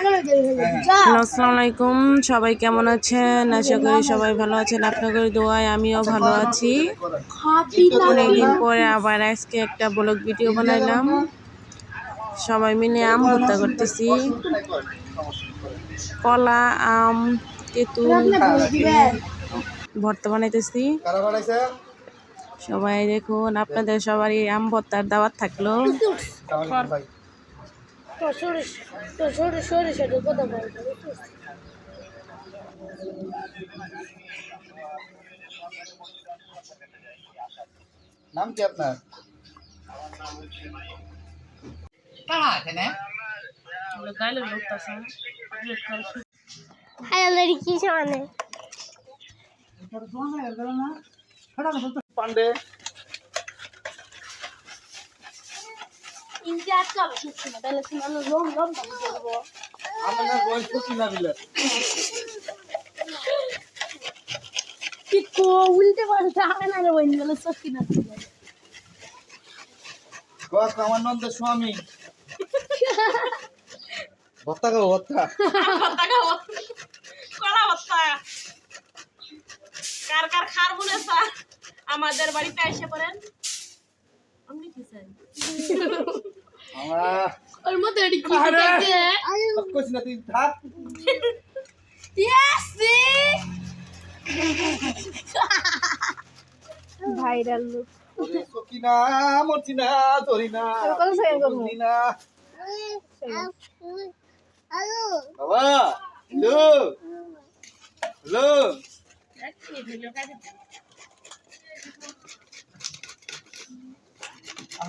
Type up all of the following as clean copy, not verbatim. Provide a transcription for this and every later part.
আসসালামু আলাইকুম, সবাই কেমন আছেন? আশা করি সবাই ভালো আছেন। আপনাদের দোয়ায় আমিও ভালো আছি। অনেকদিন পরে আবার আজকে একটা ব্লগ ভিডিও বানাইলাম। সবাই মিলে আম ভর্তা করতেছি, কলা, আম, তেঁতুল ভর্তা বানাইতেছি। সবাই দেখুন, আপনাদের সবারই আম ভর্তার দাওয়াত থাকলো। নাম কি আপনার? পান্ডে আমার নন্দের স্বামী ভত্তা খাবো ভত্তা কার কার খার বলে স্যার আমাদের বাড়িতে এসে পড়েন। আপনি কি চাই? ওর মধ্যে এডি কি খাইছে? কইছ না তুই থাক। ইয়েস ভাইরাল লুক সকিনা মরছিনা ধরিনা কত সেকেন্ড করব না বাবা হ্যালো হ্যালো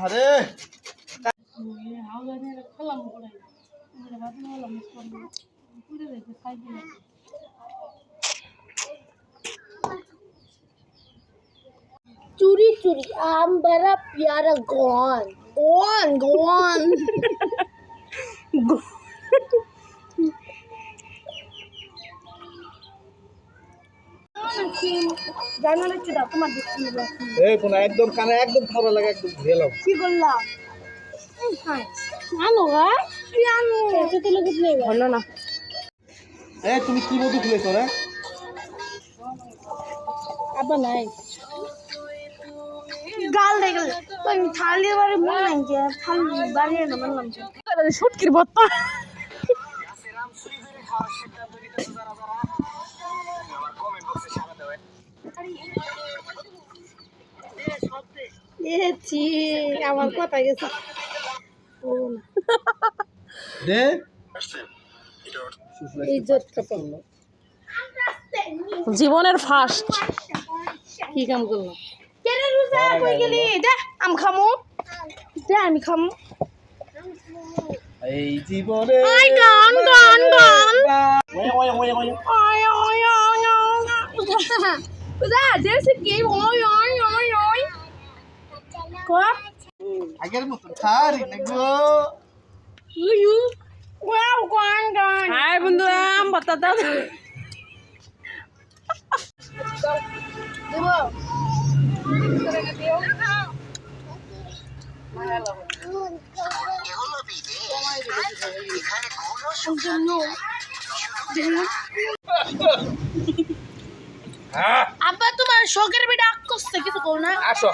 আরে चूरी चूरी आम बड़ा प्यारा गॉन गॉन गॉन জানালে চুদা তোমার দেখতে নেবে এই কোন একদম কানে একদম খাবার লাগে একদম ভেলাম কি করলাম হ্যাঁ আনো গা তুই আনো এত তো লোক নেই ভালো না এই তুমি কি মধু খুলেছো রে আবার নাই গাল দেখল তুই থালি বারে মন নাই যে থালি বারে না মানলাম যে শুটকির ভর্তা। এছি আমার কথা গেছে দে ইজ্জত কত জীবনের ফার্স্ট কি কাম করলো কেন রুজা কই গেলি দে আম খামু দে আমি খামু এই জীবনে আই গান গান গান ওই ওই ওই ওই আয় আয় আয় আয় রুজা দেশে কি ওই ওই ওই ওই কো আগের মত খারি লাগো ইউ ওয়াও গান গান হাই বন্ধুরা, আম ভর্তা দাও। দেব আব্বা তোমার শখের বেটা আক করছে কিছু কও না আসো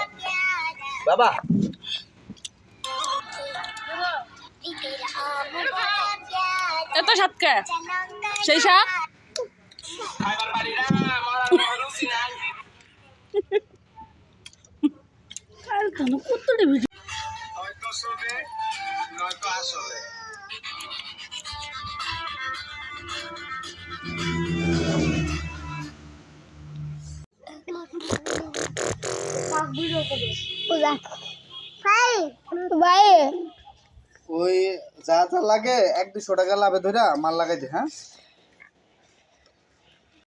বাবা এত সাতকে সেই সাত কাল কেন কতটা ভিডিও হয়তো শুনে নয়তো আসলে পাক ভিডিও করে ওলা ভাই ভাই ওই যা যা লাগে 1-200 টাকা লাভে ধরে মাল লাগাই দে হ্যাঁ